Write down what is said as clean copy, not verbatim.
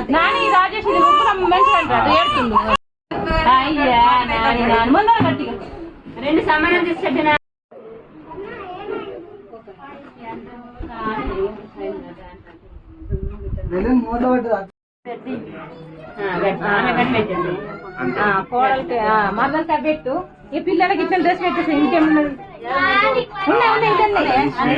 నాని రాజేష్ మంచిగా అయ్యా ముందర గట్టిగా రెండు సమానం తీసుకెట్టిన కోడలికి మదర్కి పెట్టు ఈ పిల్లలకి ఇట్లా డ్రెస్ పెట్టేసి ఇంకేమున్నది ఉన్నాయి